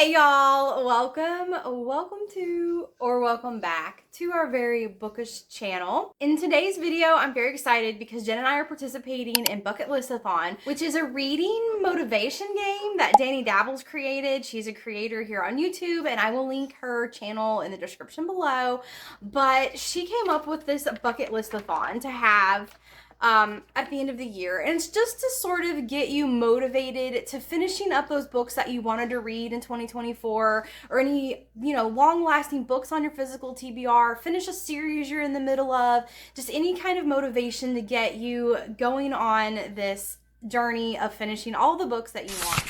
Hey y'all, welcome back to our very bookish channel. In today's video, I'm very excited because Jen and I are participating in List-A-Thon, which is a reading motivation game that Danny Dabbles created. She's a creator here on YouTube, and I will link her channel in the description below. But she came up with this List-A-Thon to have at the end of the year, and it's just to sort of get you motivated to finishing up those books that you wanted to read in 2024, or any long-lasting books on your physical TBR, finish a series you're in the middle of, just any kind of motivation to get you going on this journey of finishing all the books that you want.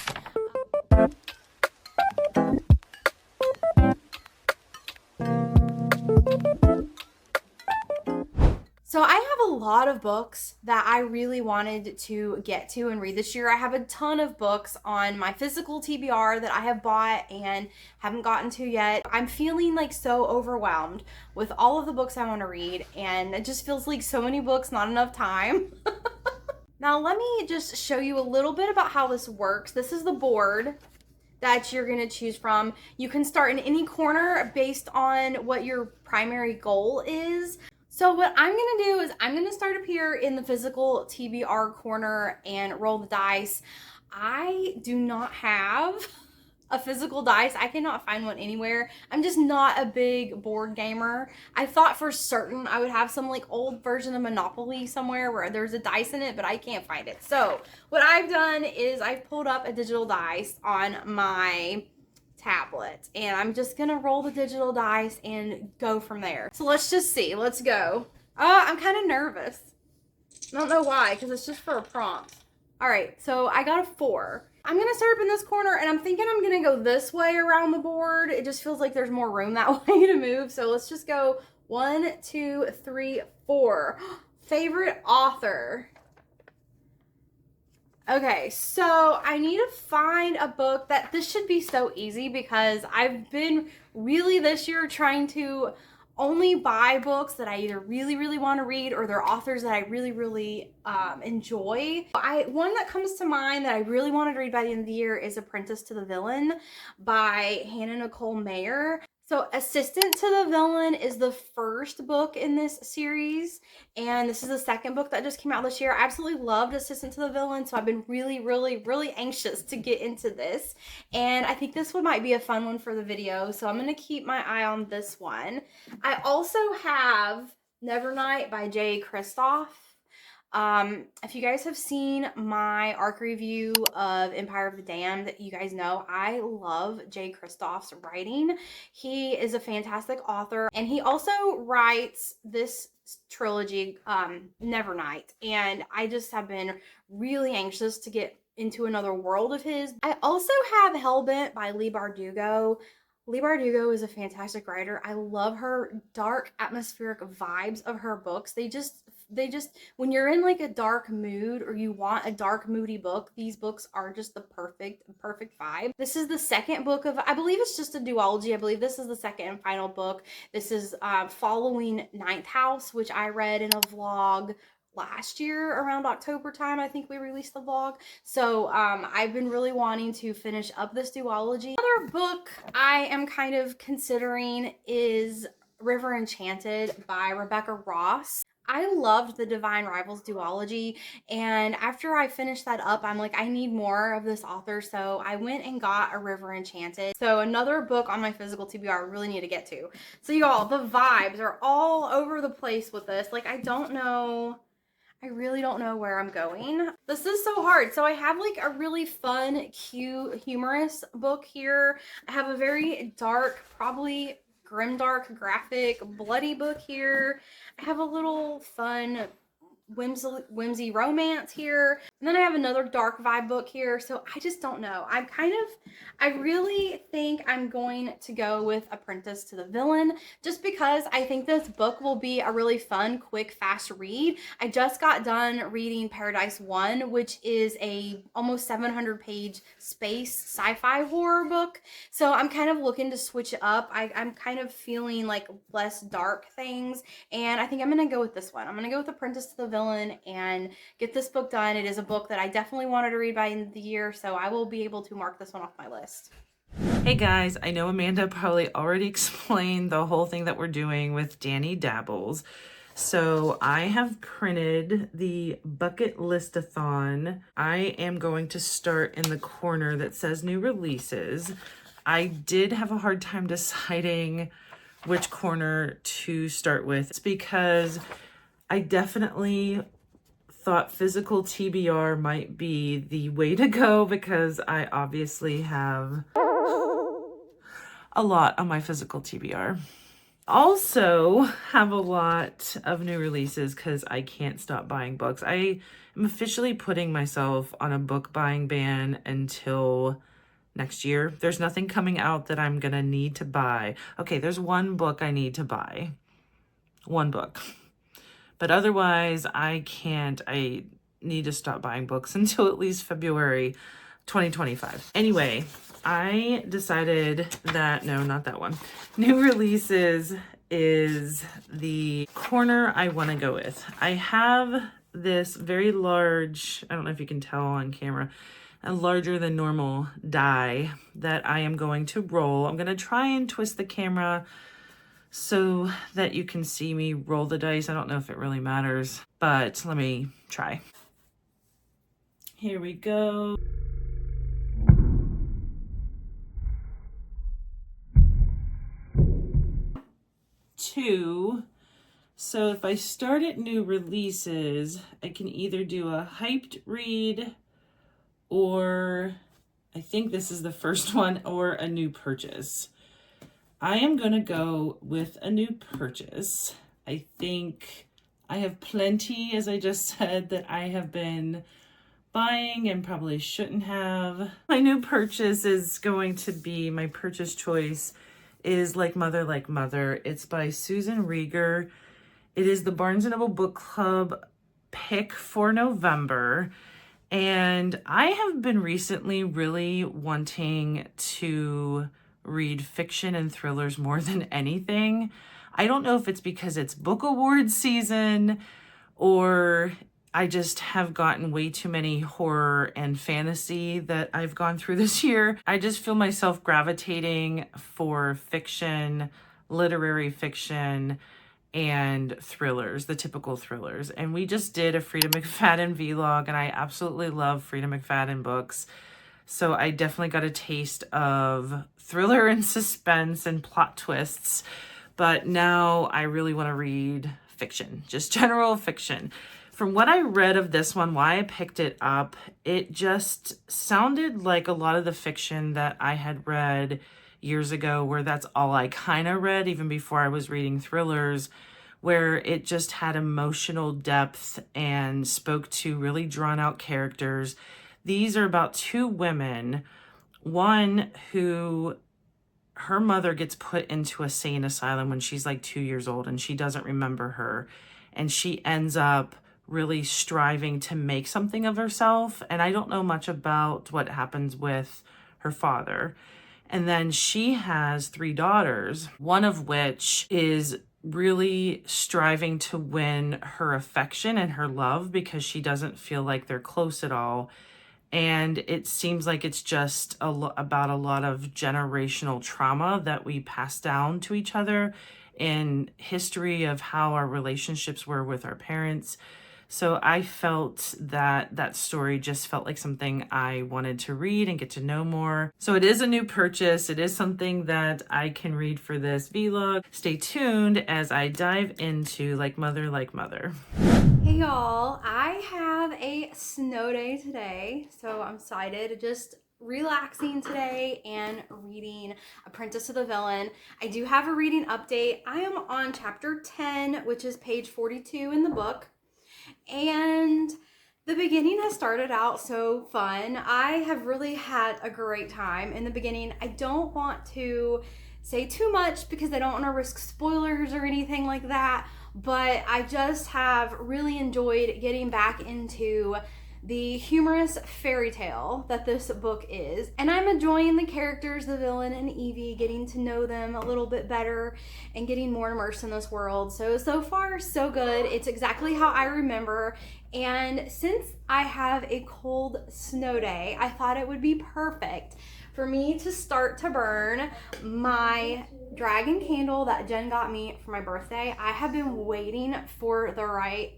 So I have a lot of books that I really wanted to get to and read this year. I have a ton of books on my physical TBR that I have bought and haven't gotten to yet. I'm feeling like so overwhelmed with all of the books I want to read, and it just feels like so many books, not enough time. Now let me just show you a little bit about how this works. This is the board that you're going to choose from. You can start in any corner based on what your primary goal is. So what I'm going to do is I'm going to start up here in the physical TBR corner and roll the dice. I do not have a physical dice. I cannot find one anywhere. I'm just not a big board gamer. I thought for certain I would have some like old version of Monopoly somewhere where there's a dice in it, but I can't find it. So what I've done is I've pulled up a digital dice on my tablet, and I'm just gonna roll the digital dice and go from there. So let's just see. Let's go. I'm kind of nervous. I don't know why, because it's just for a prompt. All right, so I got a 4. I'm gonna start up in this corner, and I'm thinking I'm gonna go this way around the board. It just feels like there's more room that way to move. So let's just go 1, 2, 3, 4. Favorite author. Okay, so I need to find a book that, this should be so easy because I've been really this year trying to only buy books that I either really, really want to read, or they're authors that I really, really enjoy. One that comes to mind that I really wanted to read by the end of the year is Apprentice to the Villain by Hannah Nicole Mayer. So Assistant to the Villain is the first book in this series, and this is the second book that just came out this year. I absolutely loved Assistant to the Villain, so I've been really, really, really anxious to get into this, and I think this one might be a fun one for the video, so I'm going to keep my eye on this one. I also have Nevernight by Jay Kristoff. If you guys have seen my arc review of Empire of the Damned, you guys know I love Jay Kristoff's writing. He is a fantastic author, and he also writes this trilogy, Nevernight, and I just have been really anxious to get into another world of his. I also have Hellbent by Leigh Bardugo. Leigh Bardugo is a fantastic writer. I love her dark, atmospheric vibes of her books. They just, when you're in like a dark mood, or you want a dark, moody book, these books are just the perfect vibe. This is the second book of, I believe it's just a duology. I believe this is the second and final book. This is following Ninth House, which I read in a vlog last year around October time. I think we released the vlog. So I've been really wanting to finish up this duology. Another book I am kind of considering is River Enchanted by Rebecca Ross. I loved the Divine Rivals duology, and after I finished that up, I'm like, I need more of this author, so I went and got A River Enchanted. So another book on my physical TBR I really need to get to. So y'all, the vibes are all over the place with this. Like, I really don't know where I'm going. This is so hard. So I have like a really fun, cute, humorous book here. I have a very dark, probably grimdark, graphic, bloody book here. I have a little fun, whimsy romance here. And then I have another dark vibe book here. So I just don't know. I really think I'm going to go with Apprentice to the Villain, just because I think this book will be a really fun, quick, fast read. I just got done reading Paradise 1, which is a almost 700-page space sci-fi horror book. So I'm kind of looking to switch it up. I'm kind of feeling like less dark things, and I think I'm going to go with this one. I'm going to go with Apprentice to the Villain and get this book done. It is a book that I definitely wanted to read by the end of the year, so I will be able to mark this one off my list. Hey guys, I know Amanda probably already explained the whole thing that we're doing with Danny Dabbles. So I have printed the bucket list-a-thon. I am going to start in the corner that says new releases. I did have a hard time deciding which corner to start with. It's because I definitely thought physical TBR might be the way to go because I obviously have a lot on my physical TBR. Also have a lot of new releases because I can't stop buying books. I am officially putting myself on a book buying ban until next year. There's nothing coming out that I'm gonna need to buy. Okay, there's one book I need to buy. One book. But otherwise, I can't. I need to stop buying books until at least February 2025. Anyway, I decided that, no, not that one. New releases is the corner I want to go with. I have this very large, I don't know if you can tell on camera, a larger than normal die that I am going to roll. I'm going to try and twist the camera so that you can see me roll the dice. I don't know if it really matters, but let me try. Here we go. 2. So if I start at new releases, I can either do a hyped read, or I think this is the first one, or a new purchase. I am going to go with a new purchase. I think I have plenty, as I just said, that I have been buying and probably shouldn't have. My new purchase is going to be, my purchase choice is Like Mother. It's by Susan Rieger. It is the Barnes & Noble Book Club pick for November. And I have been recently really wanting to read fiction and thrillers more than anything. I don't know if it's because it's book awards season or I just have gotten way too many horror and fantasy that I've gone through this year. I just feel myself gravitating for fiction, literary fiction, and thrillers, the typical thrillers. And we just did a Frida McFadden vlog, and I absolutely love Frida McFadden books. So I definitely got a taste of thriller and suspense and plot twists. But now I really want to read fiction, just general fiction. From what I read of this one, why I picked it up, it just sounded like a lot of the fiction that I had read years ago, where that's all I kind of read, even before I was reading thrillers, where it just had emotional depth and spoke to really drawn out characters. These are about 2 women, one who her mother gets put into a sane asylum when she's like 2 years old and she doesn't remember her. And she ends up really striving to make something of herself. And I don't know much about what happens with her father. And then she has 3 daughters, one of which is really striving to win her affection and her love because she doesn't feel like they're close at all. And it seems like it's just about a lot of generational trauma that we pass down to each other in history of how our relationships were with our parents. So I felt that that story just felt like something I wanted to read and get to know more. So it is a new purchase. It is something that I can read for this vlog. Stay tuned as I dive into Like Mother. Hey y'all, I have a snow day today, so I'm excited. Just relaxing today and reading Apprentice to the Villain. I do have a reading update. I am on chapter 10, which is page 42 in the book. And the beginning has started out so fun. I have really had a great time in the beginning. I don't want to say too much because I don't want to risk spoilers or anything like that, but I just have really enjoyed getting back into the humorous fairy tale that this book is. And I'm enjoying the characters, the villain and Evie, getting to know them a little bit better and getting more immersed in this world. So far, so good. It's exactly how I remember. And since I have a cold snow day, I thought it would be perfect for me to start to burn my dragon candle that Jen got me for my birthday. I have been waiting for the right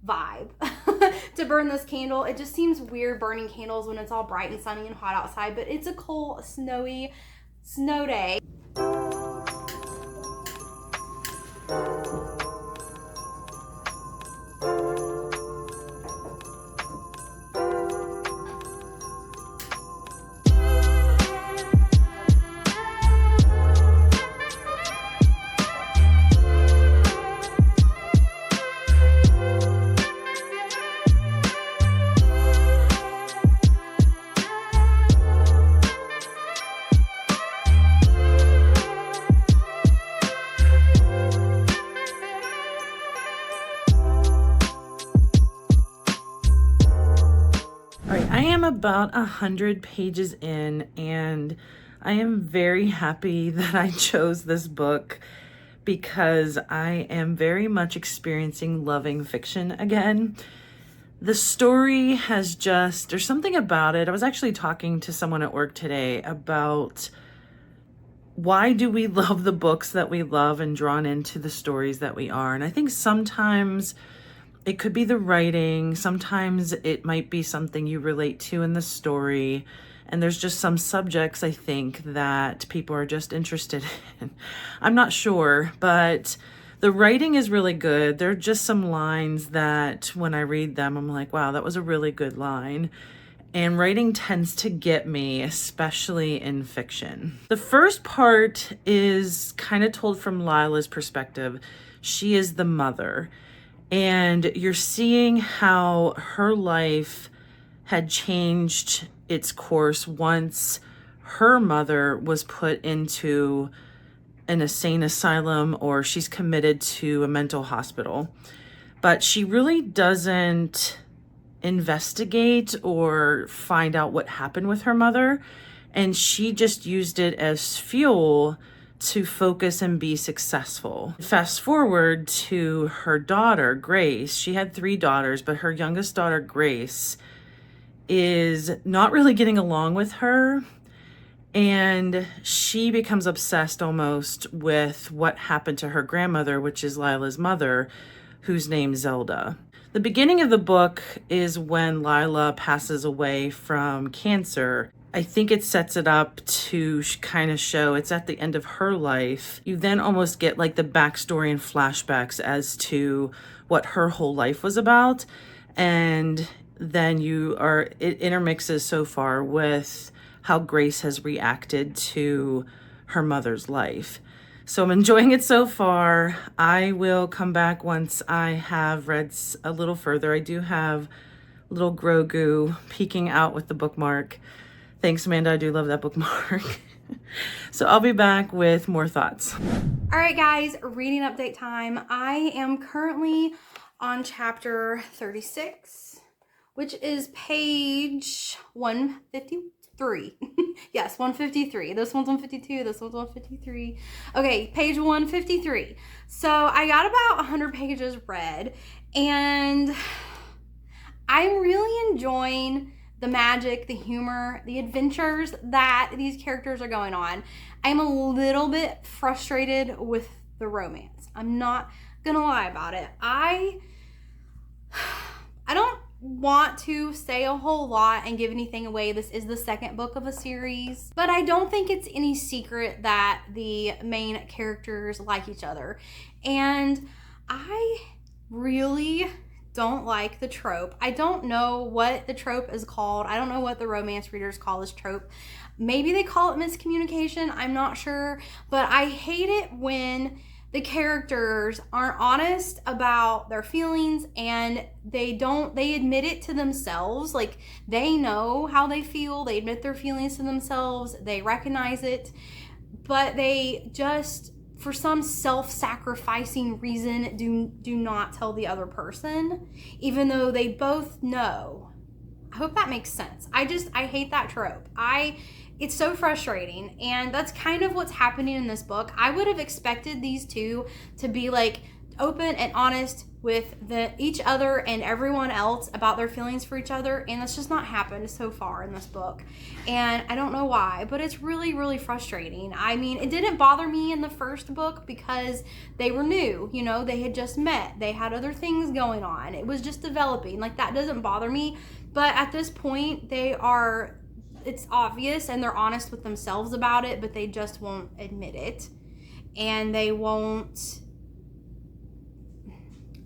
vibe to burn this candle. It just seems weird burning candles when it's all bright and sunny and hot outside, but it's a cold, snowy snow day. About 100 pages in, and I am very happy that I chose this book because I am very much experiencing loving fiction again. The story has just, there's something about it. I was actually talking to someone at work today about why do we love the books that we love and drawn into the stories that we are. And I think sometimes it could be the writing, sometimes it might be something you relate to in the story, and there's just some subjects I think that people are just interested in. I'm not sure, but the writing is really good. There are just some lines that when I read them, I'm like, wow, that was a really good line. And writing tends to get me, especially in fiction. The first part is kind of told from Lila's perspective. She is the mother. And you're seeing how her life had changed its course once her mother was put into an insane asylum, or she's committed to a mental hospital. But she really doesn't investigate or find out what happened with her mother. And she just used it as fuel to focus and be successful. Fast forward to her daughter, Grace. She had 3 daughters, but her youngest daughter, Grace, is not really getting along with her. And she becomes obsessed almost with what happened to her grandmother, which is Lila's mother, who's named Zelda. The beginning of the book is when Lila passes away from cancer. I think it sets it up to kind of show it's at the end of her life. You then almost get like the backstory and flashbacks as to what her whole life was about. And then it intermixes so far with how Grace has reacted to her mother's life. So I'm enjoying it so far. I will come back once I have read a little further. I do have little Grogu peeking out with the bookmark. Thanks, Amanda. I do love that bookmark. So I'll be back with more thoughts. All right, guys, reading update time. I am currently on chapter 36, which is page 153. Yes, 153. This one's 152. This one's 153. Okay, page 153. So I got about 100 pages read, and I'm really enjoying the magic, the humor, the adventures that these characters are going on. I'm a little bit frustrated with the romance. I'm not gonna lie about it. I don't want to say a whole lot and give anything away. This is the second book of a series, but I don't think it's any secret that the main characters like each other. And I really don't like the trope. I don't know what the trope is called. I don't know what the romance readers call this trope. Maybe they call it miscommunication. I'm not sure, but I hate it when the characters aren't honest about their feelings and they admit it to themselves. Like, they know how they feel. They admit their feelings to themselves. They recognize it, but they just, for some self-sacrificing reason, do not tell the other person, even though they both know. I hope that makes sense. I hate that trope. It's so frustrating, and that's kind of what's happening in this book. I would have expected these two to be like open and honest with each other and everyone else about their feelings for each other, and that's just not happened so far in this book. And I don't know why, but it's really, really frustrating. I mean, it didn't bother me in the first book because they were new, you know, they had just met, they had other things going on, it was just developing. Like, that doesn't bother me. But at this point, it's obvious and they're honest with themselves about it, but they just won't admit it, and they won't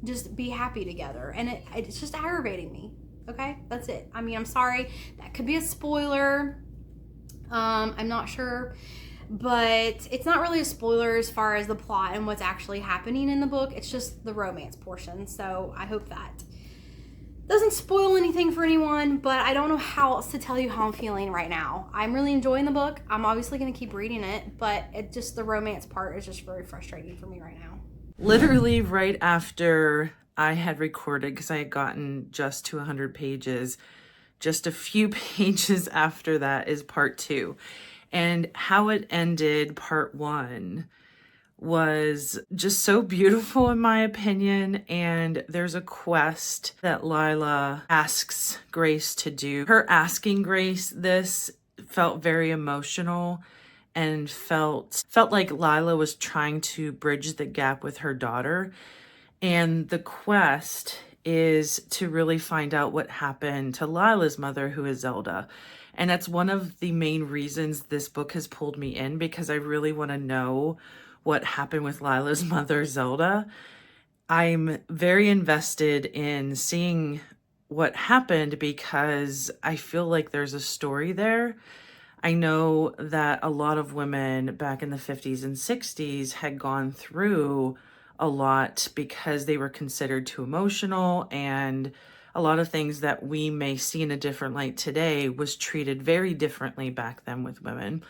just be happy together, and it's just aggravating me. Okay, that's it. I mean, I'm sorry, that could be a spoiler. I'm not sure, but it's not really a spoiler as far as the plot and what's actually happening in the book. It's just the romance portion, so I hope that doesn't spoil anything for anyone. But I don't know how else to tell you how I'm feeling right now. I'm really enjoying the book. I'm obviously going to keep reading it, but the romance part is just very frustrating for me right now. Literally right after I had recorded, because I had gotten just to 100 pages, just a few pages after that is part 2. And how it ended, part 1, was just so beautiful in my opinion. And there's a quest that Lila asks Grace to do. Her asking Grace this felt very emotional, and felt like Lila was trying to bridge the gap with her daughter. And the quest is to really find out what happened to Lila's mother, who is Zelda. And that's one of the main reasons this book has pulled me in, because I really want to know what happened with Lila's mother, Zelda. I'm very invested in seeing what happened because I feel like there's a story there. I know that a lot of women back in the 50s and 60s had gone through a lot because they were considered too emotional, and a lot of things that we may see in a different light today was treated very differently back then with women.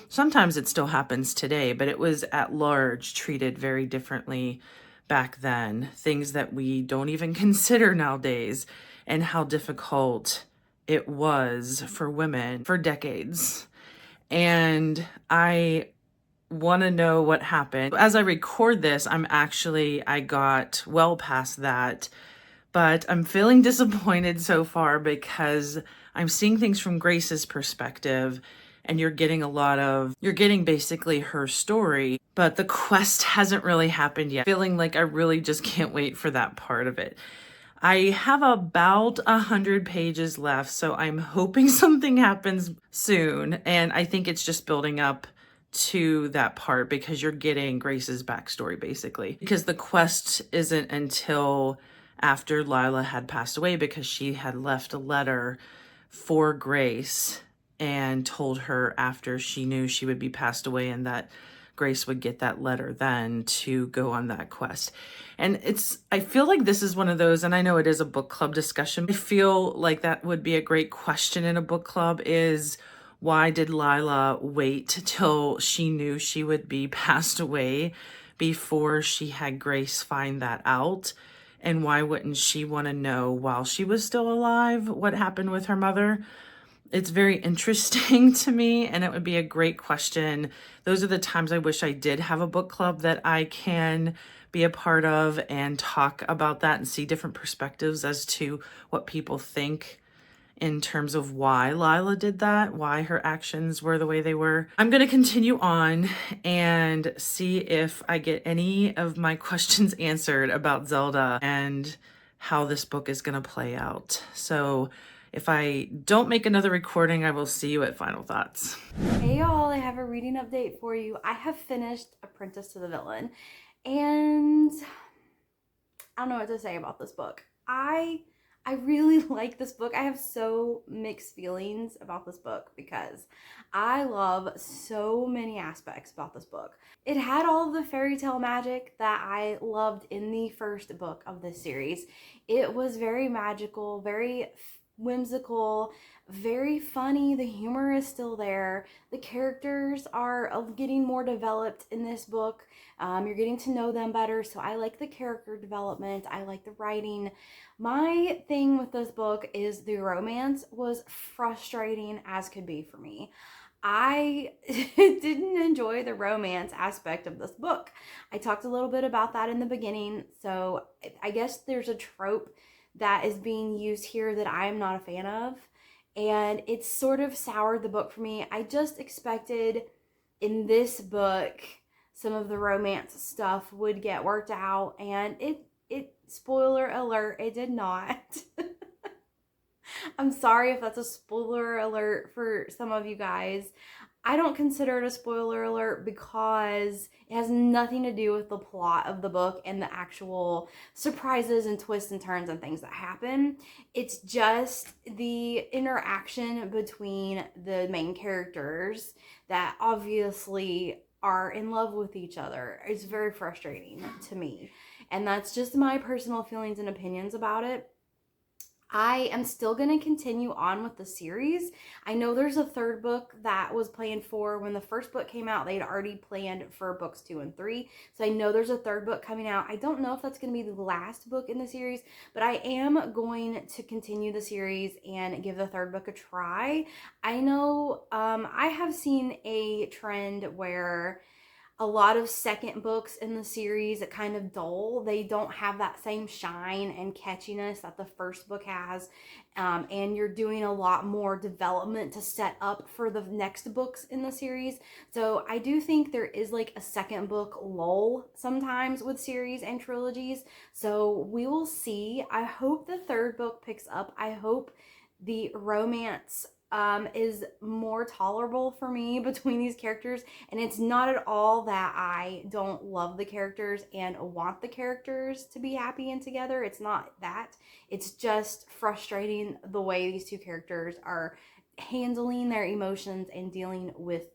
Sometimes it still happens today, but it was at large treated very differently back then. Things that we don't even consider nowadays, and how difficult it was for women for decades. And I want to know what happened. As I record this, I got well past that, but I'm feeling disappointed so far because I'm seeing things from Grace's perspective, and you're getting basically her story, but the quest hasn't really happened yet. Feeling like I really just can't wait for that part of it. I have about 100 pages left, so I'm hoping something happens soon. And I think it's just building up to that part because you're getting Grace's backstory, basically. Because the quest isn't until after Lila had passed away, because she had left a letter for Grace and told her after she knew she would be passed away, and that Grace would get that letter then to go on that quest. And I feel like this is one of those, and I know it is a book club discussion. I feel like that would be a great question in a book club is, why did Lila wait till she knew she would be passed away before she had Grace find that out? And why wouldn't she want to know while she was still alive what happened with her mother? It's very interesting to me, and it would be a great question. Those are the times I wish I did have a book club that I can be a part of and talk about that and see different perspectives as to what people think in terms of why Lila did that, why her actions were the way they were. I'm going to continue on and see if I get any of my questions answered about Zelda and how this book is going to play out. So if I don't make another recording, I will see you at Final Thoughts. Hey y'all, I have a reading update for you. I have finished Apprentice to the Villain, and I don't know what to say about this book. I really like this book. I have so mixed feelings about this book because I love so many aspects about this book. It had all of the fairy tale magic that I loved in the first book of this series. It was very magical, very whimsical, very funny. The humor is still there. The characters are getting more developed in this book. You're getting to know them better, so I like the character development. I like the writing. My thing with this book is the romance was frustrating as could be for me. I didn't enjoy the romance aspect of this book. I talked a little bit about that in the beginning. So I guess there's a trope that is being used here that I'm not a fan of. And it's sort of soured the book for me. I just expected in this book some of the romance stuff would get worked out, and it spoiler alert, it did not. I'm sorry if that's a spoiler alert for some of you guys. I don't consider it a spoiler alert because it has nothing to do with the plot of the book and the actual surprises and twists and turns and things that happen. It's just the interaction between the main characters that obviously are in love with each other. It's very frustrating to me. And that's just my personal feelings and opinions about it. I am still going to continue on with the series. I know there's a third book that was planned for when the first book came out. They'd already planned for books 2 and 3. So I know there's a third book coming out. I don't know if that's going to be the last book in the series, but I am going to continue the series and give the third book a try. I know I have seen a trend where a lot of second books in the series are kind of dull. They don't have that same shine and catchiness that the first book has. And you're doing a lot more development to set up for the next books in the series. So I do think there is like a second book lull sometimes with series and trilogies. So we will see. I hope the third book picks up. I hope the romance is more tolerable for me between these characters, and it's not at all that I don't love the characters and want the characters to be happy and together. It's not that. It's just frustrating the way these two characters are handling their emotions and dealing with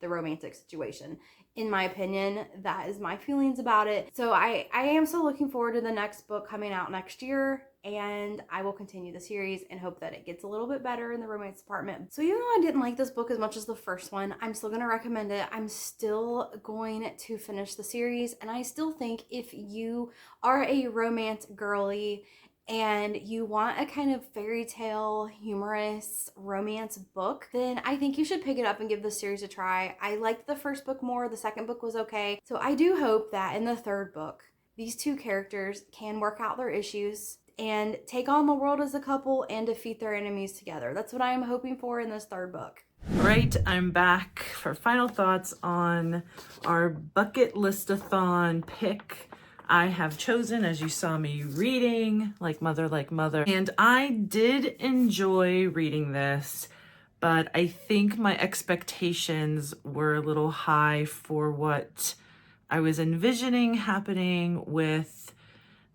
the romantic situation. In my opinion, that is my feelings about it. So I am still looking forward to the next book coming out next year, and I will continue the series and hope that it gets a little bit better in the romance department. So even though I didn't like this book as much as the first one, I'm still going to recommend it. I'm still going to finish the series, and I still think if you are a romance girly and you want a kind of fairy tale, humorous romance book, then I think you should pick it up and give the series a try. I liked the first book more. The second book was okay. So I do hope that in the third book, these two characters can work out their issues and take on the world as a couple and defeat their enemies together. That's what I am hoping for in this third book. All right, I'm back for final thoughts on our bucket list-a-thon pick. I have chosen, as you saw me reading, Like Mother, and I did enjoy reading this, but I think my expectations were a little high for what I was envisioning happening with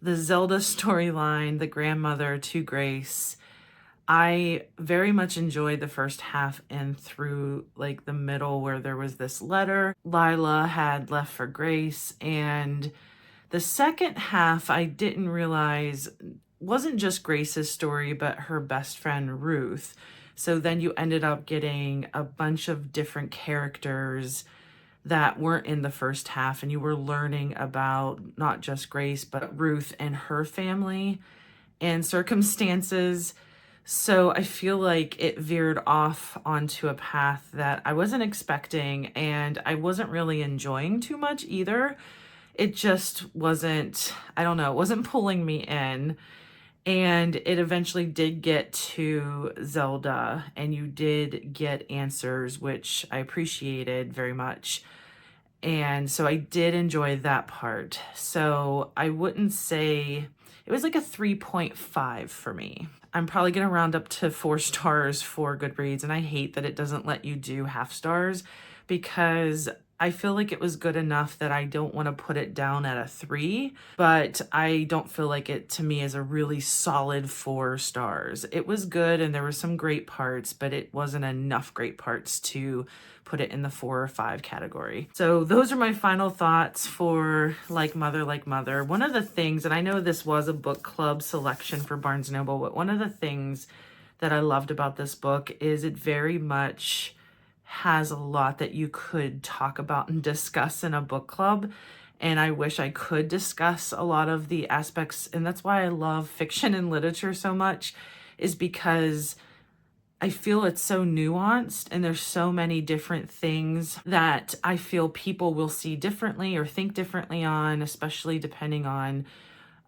the Zelda storyline, the grandmother to Grace. I very much enjoyed the first half and through like the middle where there was this letter Lila had left for Grace, and the second half, I didn't realize wasn't just Grace's story, but her best friend Ruth. So then you ended up getting a bunch of different characters that weren't in the first half, and you were learning about not just Grace, but Ruth and her family and circumstances. So I feel like it veered off onto a path that I wasn't expecting, and I wasn't really enjoying too much either. It just wasn't, I don't know, it wasn't pulling me in. And it eventually did get to Zelda, and you did get answers, which I appreciated very much. And so I did enjoy that part. So I wouldn't say, it was like a 3.5 for me. I'm probably going to round up to 4 stars for Goodreads, and I hate that it doesn't let you do half stars because I feel like it was good enough that I don't want to put it down at a 3, but I don't feel like it to me is a really solid 4 stars. It was good and there were some great parts, but it wasn't enough great parts to put it in the 4 or 5 category. So those are my final thoughts for Like Mother. One of the things, and I know this was a book club selection for Barnes & Noble, but one of the things that I loved about this book is it very much has a lot that you could talk about and discuss in a book club. And I wish I could discuss a lot of the aspects. And that's why I love fiction and literature so much, is because I feel it's so nuanced and there's so many different things that I feel people will see differently or think differently on, especially depending on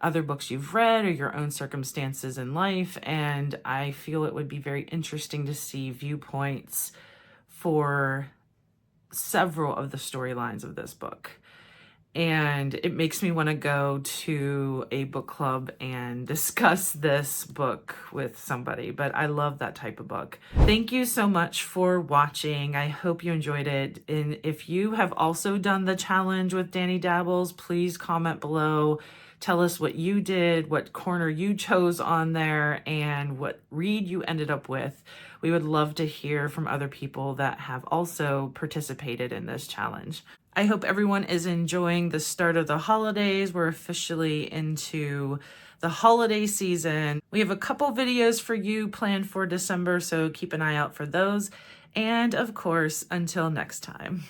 other books you've read or your own circumstances in life. And I feel it would be very interesting to see viewpoints for several of the storylines of this book. And it makes me want to go to a book club and discuss this book with somebody, but I love that type of book. Thank you so much for watching. I hope you enjoyed it. And if you have also done the challenge with Danny Dabbles, please comment below. Tell us what you did, what corner you chose on there, and what read you ended up with. We would love to hear from other people that have also participated in this challenge. I hope everyone is enjoying the start of the holidays. We're officially into the holiday season. We have a couple videos for you planned for December, so keep an eye out for those. And of course, until next time.